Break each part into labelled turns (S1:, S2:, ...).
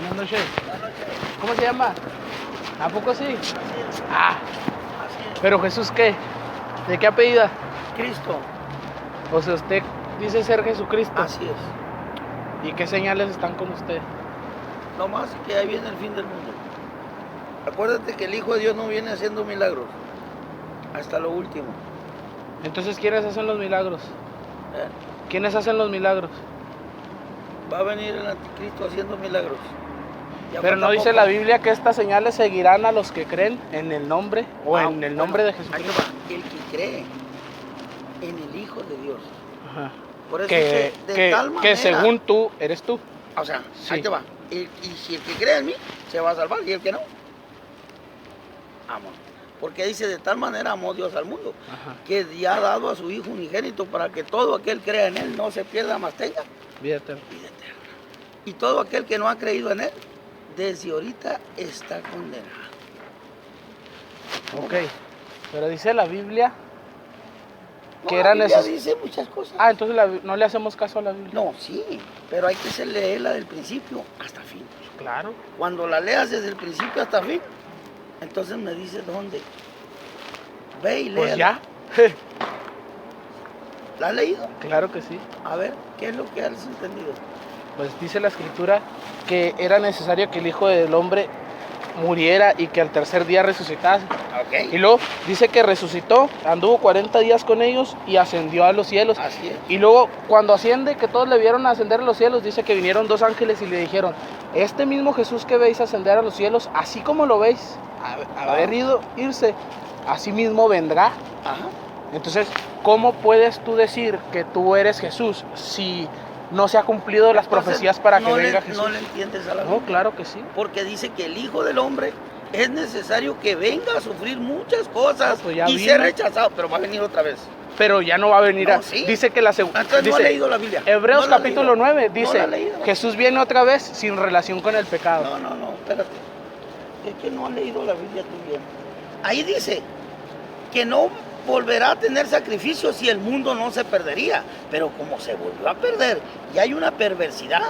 S1: Buenas noches. ¿Cómo se llama? ¿A poco sí? Ah, pero Jesús, ¿qué? ¿De qué apellida?
S2: Cristo.
S1: O sea, usted dice ser Jesucristo.
S2: Así es.
S1: ¿Y qué señales están con usted?
S2: No más que ahí viene el fin del mundo. Acuérdate que el Hijo de Dios no viene haciendo milagros hasta lo último.
S1: Entonces, ¿quiénes hacen los milagros?
S2: ¿Eh?
S1: ¿Quiénes hacen los milagros?
S2: Va a venir el anticristo haciendo milagros. Ya
S1: Pero
S2: falta
S1: no dice
S2: poco.
S1: la Biblia que estas señales seguirán a los que creen en el nombre o en el nombre de
S2: Ahí te
S1: Jesucristo.
S2: va. El que cree en el Hijo de Dios.
S1: Ajá.
S2: Por eso
S1: Que,
S2: de
S1: que,
S2: tal
S1: que
S2: manera,
S1: según tú, eres tú.
S2: o sea,
S1: Sí.
S2: ahí te va. Y si el que cree en mí se va a salvar y el que no, amor. Porque dice, de tal manera amó Dios al mundo,
S1: Ajá.
S2: que ya ha dado a su Hijo unigénito para que todo aquel que crea en Él no se pierda, mas tenga
S1: Vida eterna.
S2: vida eterna. Y todo aquel que no ha creído en Él, desde ahorita está condenado.
S1: Ok. Pero dice la Biblia
S2: No,
S1: que
S2: la
S1: era
S2: Biblia
S1: necesario.
S2: dice muchas cosas.
S1: Ah, entonces no le hacemos caso a la Biblia.
S2: No, sí, pero hay que leerla del principio hasta fin.
S1: Claro.
S2: Cuando la leas desde el principio hasta fin, entonces me dices dónde. Ve y léela.
S1: Pues ya.
S2: ¿La has leído?
S1: Claro que sí.
S2: A ver, ¿qué es lo que has entendido?
S1: Pues dice la Escritura que era necesario que el Hijo del Hombre muriera y que al tercer día resucitase.
S2: Ok.
S1: Y luego dice que resucitó, anduvo 40 días con ellos y ascendió a los cielos.
S2: Así es.
S1: Y luego cuando asciende, que todos le vieron ascender a los cielos, dice que vinieron dos ángeles y le dijeron, este mismo Jesús que veis ascender a los cielos, así como lo veis haber irse, así mismo vendrá.
S2: Ajá.
S1: Entonces, ¿cómo puedes tú decir que tú eres Jesús si no se ha cumplido las
S2: Entonces,
S1: profecías para que
S2: no
S1: venga
S2: le,
S1: Jesús?
S2: No le entiendes a la
S1: No,
S2: Biblia.
S1: claro que sí.
S2: Porque dice que el Hijo del Hombre es necesario que venga a sufrir muchas cosas
S1: No, pues ya
S2: y
S1: vino.
S2: ser rechazado, pero va a venir otra vez.
S1: Pero ya no va a venir.
S2: No, sí.
S1: Dice que la segunda.
S2: Entonces no ha leído la Biblia.
S1: Hebreos
S2: No la ha
S1: capítulo
S2: leído.
S1: 9
S2: No
S1: dice,
S2: la ha leído.
S1: Jesús viene otra vez sin relación con el pecado.
S2: No, espérate. Es que no ha leído la Biblia tú bien. Ahí dice que no volverá a tener sacrificio si el mundo no se perdería. Pero como se volvió a perder y hay una perversidad,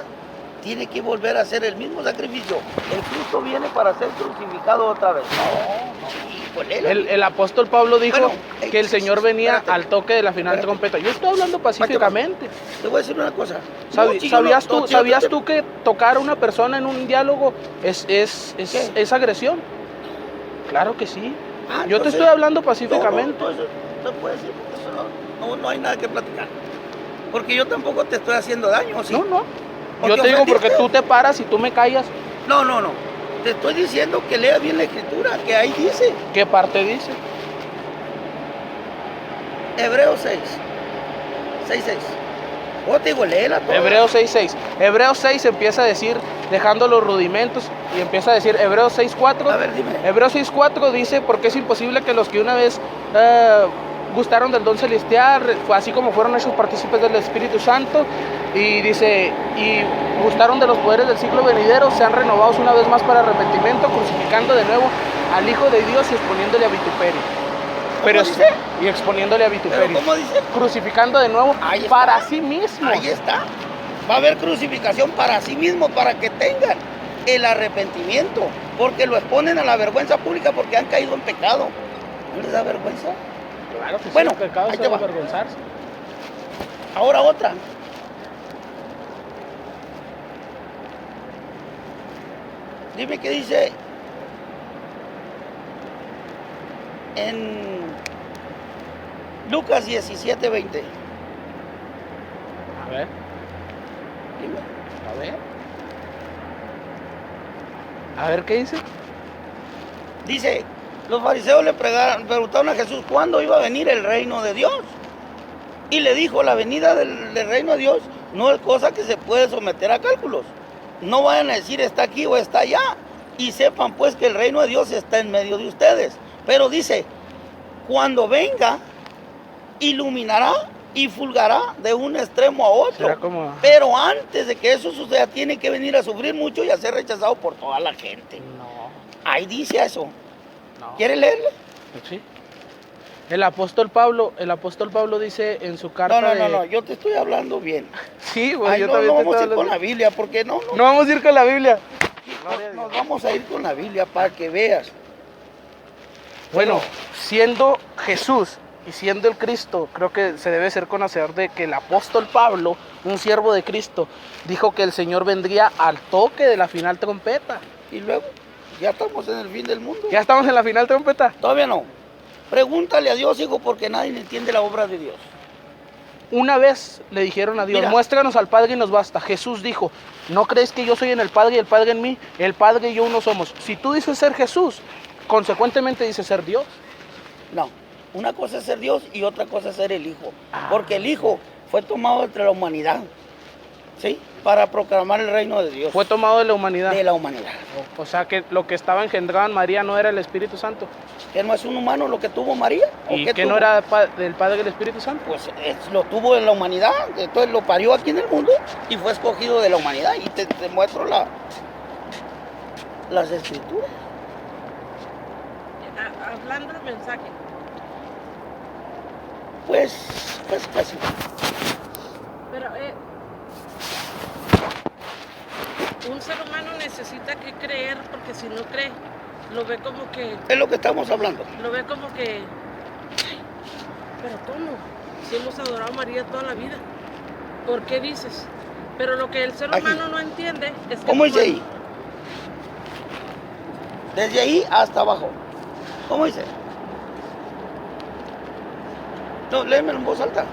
S2: tiene que volver a hacer el mismo sacrificio. El Cristo viene para ser crucificado otra vez. No, pues
S1: El apóstol Pablo dijo
S2: Bueno,
S1: que el Señor venía
S2: espérate.
S1: al toque de la final
S2: Espérate.
S1: trompeta. Yo estoy hablando pacíficamente.
S2: Te voy a decir una cosa.
S1: ¿Sabías tú que tocar a una persona en un diálogo es agresión? Claro que sí. Yo te estoy hablando pacíficamente.
S2: No, eso te puedo decir, porque eso no hay nada que platicar. Porque yo tampoco te estoy haciendo daño, ¿sí?
S1: No.
S2: ¿O
S1: Yo
S2: te
S1: te digo porque
S2: ofendiste?
S1: tú te paras y tú me callas.
S2: No. Te estoy diciendo que leas bien la escritura, que ahí dice.
S1: ¿Qué parte dice?
S2: Hebreos 6. 6. O te digo, léela toda.
S1: Hebreos 6:6. Hebreos 6 empieza a decir, dejando los rudimentos, y empieza a decir Hebreos 6:4.
S2: A ver, dime.
S1: Hebreos 6:4 dice, porque es imposible que los que una vez gustaron del don celestial, fue así como fueron hechos partícipes del Espíritu Santo, y dice, y gustaron de los poderes del siglo venidero, sean renovados una vez más para arrepentimiento, crucificando de nuevo al Hijo de Dios y exponiéndole a vituperio.
S2: ¿Cómo dice?
S1: Y exponiéndole a
S2: ¿Pero
S1: vituperio.
S2: cómo dice?
S1: Crucificando de nuevo
S2: Ahí está.
S1: para sí mismo.
S2: Ahí está. Va a haber crucificación para sí mismo, para que tengan el arrepentimiento, porque lo exponen a la vergüenza pública porque han caído en pecado. ¿No les da vergüenza?
S1: Claro que sí,
S2: Bueno,
S1: el pecado
S2: ahí
S1: se
S2: te
S1: debe
S2: va.
S1: avergonzarse.
S2: Ahora otra. Dime qué dice en Lucas 17:20.
S1: A ver,
S2: Dime.
S1: a ver. A ver qué dice.
S2: Dice, los fariseos le preguntaron a Jesús cuándo iba a venir el reino de Dios. Y le dijo, la venida del reino de Dios no es cosa que se puede someter a cálculos. No vayan a decir está aquí o está allá. Y sepan pues que el reino de Dios está en medio de ustedes. Pero dice, cuando venga, iluminará y fulgará de un extremo a otro.
S1: Será como-
S2: Pero antes de que eso suceda, tiene que venir a sufrir mucho y a ser rechazado por toda la gente.
S1: No,
S2: Ahí dice eso.
S1: no.
S2: ¿Quieres leerle?
S1: Sí. El apóstol Pablo dice en su carta
S2: No, yo te estoy hablando bien.
S1: Sí, güey,
S2: Ay,
S1: yo
S2: no
S1: también te
S2: vamos a
S1: estoy
S2: ir con
S1: hablando.
S2: la Biblia, porque no.
S1: No vamos a ir con la Biblia.
S2: aquí
S1: Gloria a
S2: nos
S1: Dios.
S2: vamos a ir con la Biblia para que veas.
S1: Bueno, siendo Jesús y siendo el Cristo, creo que se debe ser conocedor de que el apóstol Pablo, un siervo de Cristo, dijo que el Señor vendría al toque de la final trompeta.
S2: Y luego, ya estamos en el fin del mundo.
S1: ¿Ya estamos en la final trompeta?
S2: Todavía no. Pregúntale a Dios, hijo, porque nadie entiende la obra de Dios.
S1: Una vez le dijeron a Dios,
S2: Mira.
S1: muéstranos al Padre y nos basta. Jesús dijo, ¿no crees que yo soy en el Padre y el Padre en mí? El Padre y yo uno somos. Si tú dices ser Jesús, consecuentemente dices ser Dios.
S2: No, una cosa es ser Dios y otra cosa es ser el Hijo.
S1: Ah.
S2: Porque el Hijo fue tomado entre la humanidad, ¿sí? Para proclamar el reino de Dios.
S1: Fue tomado de la humanidad.
S2: De la humanidad.
S1: O sea que lo que estaba engendrado en María no era el Espíritu Santo.
S2: ¿Que no es un humano lo que tuvo María? ¿O
S1: ¿Y
S2: qué
S1: que
S2: tuvo?
S1: no era del Padre y del Espíritu Santo?
S2: Pues lo tuvo en la humanidad, entonces lo parió aquí en el mundo y fue escogido de la humanidad. Y te muestro las escrituras.
S3: Hablando del mensaje,
S2: Pues.
S3: pero un ser humano necesita que creer, porque si no cree, lo ve como que,
S2: Es lo que estamos hablando.
S3: ay, pero ¿cómo? Si hemos adorado a María toda la vida, ¿por qué dices? Pero lo que el ser
S2: Aquí.
S3: humano no entiende es que...
S2: ¿Cómo dice ahí? Desde ahí hasta abajo. ¿Cómo dice? No, léemelo en voz alta.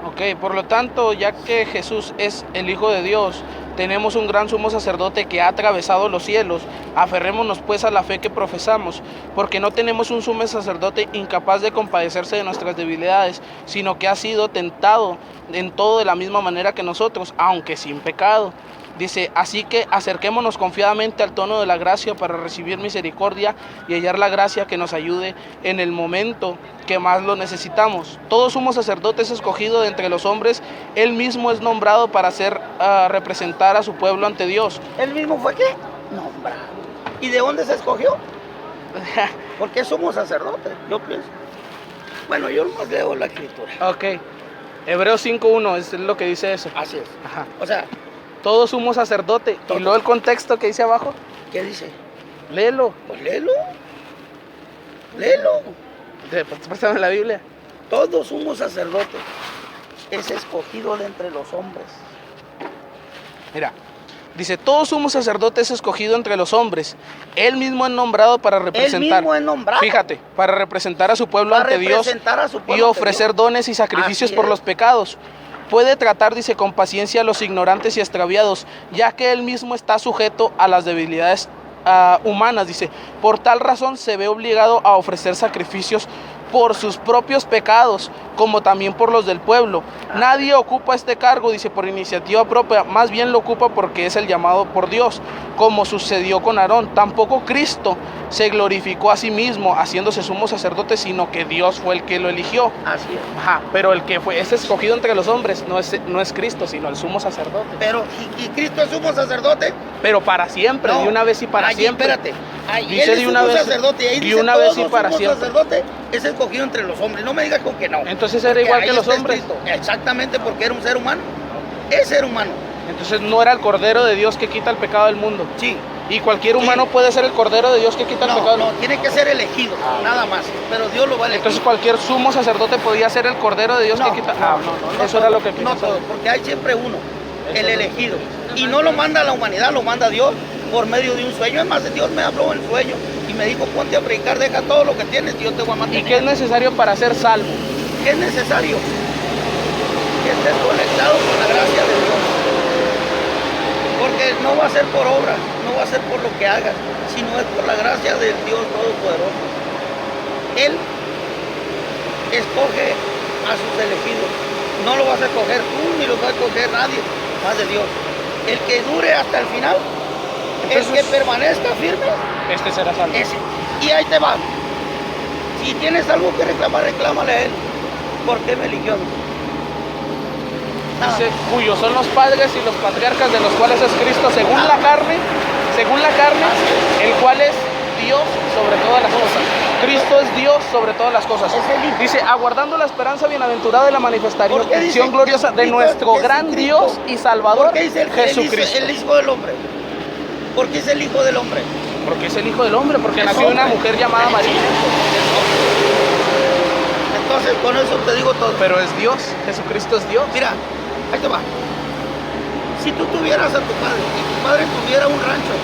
S1: Ok, por lo tanto, ya que Jesús es el Hijo de Dios, tenemos un gran sumo sacerdote que ha atravesado los cielos. Aferrémonos pues a la fe que profesamos, porque no tenemos un sumo sacerdote incapaz de compadecerse de nuestras debilidades, sino que ha sido tentado en todo de la misma manera que nosotros, aunque sin pecado. Dice, así que acerquémonos confiadamente al trono de la gracia para recibir misericordia y hallar la gracia que nos ayude en el momento que más lo necesitamos. Todo sumo sacerdote es escogido de entre los hombres, él mismo es nombrado para representar a su pueblo ante Dios.
S2: ¿Él mismo fue qué? Nombrado. ¿Y de dónde se escogió? Porque somos sacerdotes, yo pienso. Bueno, yo nomás leo la escritura.
S1: Ok, Hebreos 5.1 es lo que dice eso.
S2: Así es.
S1: Ajá.
S2: O sea,
S1: Todo sumo sacerdote.
S2: Todo.
S1: Y luego el contexto que dice abajo,
S2: ¿qué dice?
S1: léelo.
S2: Pues léelo. Léelo.
S1: Préstame la Biblia.
S2: Todo sumo sacerdote es escogido de entre los hombres.
S1: Mira, dice, todo sumo sacerdote es escogido entre los hombres. Él mismo es nombrado para
S2: Él
S1: representar.
S2: mismo es nombrado.
S1: Fíjate, para representar a su pueblo
S2: Para
S1: ante Dios
S2: representar a su
S1: y
S2: pueblo ante
S1: ofrecer
S2: Dios.
S1: dones y sacrificios
S2: Así
S1: por
S2: es.
S1: los pecados. Puede tratar, dice, con paciencia a los ignorantes y extraviados, ya que él mismo está sujeto a las debilidades humanas. Dice, por tal razón se ve obligado a ofrecer sacrificios por sus propios pecados, como también por los del pueblo. Nadie ocupa este cargo, dice, por iniciativa propia, más bien lo ocupa porque es el llamado por Dios, como sucedió con Aarón. Tampoco Cristo se glorificó a sí mismo haciéndose sumo sacerdote, sino que Dios fue el que lo eligió.
S2: Así es.
S1: Ajá, pero el que es escogido entre los hombres no es Cristo, sino el sumo sacerdote.
S2: Pero, ¿y Cristo es sumo sacerdote?
S1: Pero para siempre,
S2: No.
S1: de una vez y para
S2: Allí,
S1: siempre.
S2: Espérate. Ahí
S1: Dice
S2: él es
S1: de
S2: sumo
S1: una vez-
S2: sacerdote y ahí
S1: de
S2: dice
S1: una vez y
S2: todo
S1: para
S2: sumo
S1: siempre.
S2: sacerdote es escogido entre los hombres. No me digas con que no.
S1: Entonces era
S2: Porque
S1: igual
S2: ahí
S1: que los
S2: está
S1: hombres.
S2: escrito. Exactamente, porque era un ser humano. Es ser humano.
S1: Entonces no era el Cordero de Dios que quita el pecado del mundo.
S2: Sí.
S1: Y cualquier
S2: Sí.
S1: humano puede ser el Cordero de Dios que quita el pecado
S2: No,
S1: del
S2: no, tiene que ser elegido, nada más. Pero Dios lo va a elegir.
S1: Entonces cualquier sumo sacerdote podía ser el Cordero de Dios que quita. Eso era lo que quería
S2: No todo,
S1: saber.
S2: porque hay siempre uno,
S1: Eso
S2: el
S1: es.
S2: elegido. Y no lo manda la humanidad, lo manda Dios por medio de un sueño. Es más, Dios me habló en sueño y me dijo, ponte a predicar, deja todo lo que tienes y yo te voy a
S1: ¿Y
S2: mantener.
S1: qué es necesario para ser salvo?
S2: ¿Qué es necesario? Que estés conectado con la gracia de Dios. Porque no va a ser por obra, no va a ser por lo que hagas, sino es por la gracia del Dios Todopoderoso. Él escoge a sus elegidos. No lo vas a escoger tú, ni lo va a escoger nadie más de Dios. El que dure hasta el final, el
S1: Entonces-
S2: que permanezca firme,
S1: Este será salvo.
S2: ese. Y ahí te va. Si tienes algo que reclamar, reclámale a él. ¿Por qué me eligió a mí? Nada.
S1: Dice, cuyos son los padres y los patriarcas de los cuales es Cristo según la carne, el cual es Dios sobre todas las cosas. Cristo es Dios sobre todas las cosas.
S2: Es el Hijo.
S1: Dice, aguardando la esperanza bienaventurada de la
S2: ¿Por qué
S1: manifestación
S2: dice
S1: gloriosa de
S2: Cristo
S1: nuestro
S2: es
S1: gran
S2: Cristo?
S1: Dios y Salvador
S2: ¿Por qué dice
S1: Jesucristo.
S2: el Hijo del Hombre? Porque es el Hijo del Hombre.
S1: Porque es el Hijo del Hombre, porque
S2: Es
S1: nació de una
S2: hombre.
S1: mujer llamada María.
S2: Entonces, con eso te digo todo.
S1: Pero es Dios, Jesucristo es Dios.
S2: Mira, ahí te va. Si tú tuvieras a tu padre y tu padre tuviera un rancho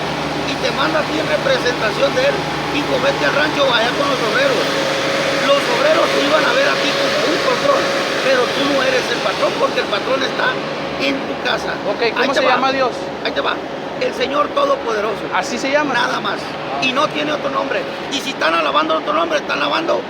S2: y te manda a ti en representación de él, hijo, vete al rancho allá con los obreros te iban a ver a ti como un patrón, pero tú no eres el patrón porque el patrón está en tu casa.
S1: Ok,
S2: Ahí
S1: ¿cómo
S2: te
S1: se
S2: va.
S1: llama Dios?
S2: Ahí te va. El Señor Todopoderoso.
S1: Así se llama.
S2: Nada más. Y no tiene otro nombre. Y si están alabando otro nombre, están alabando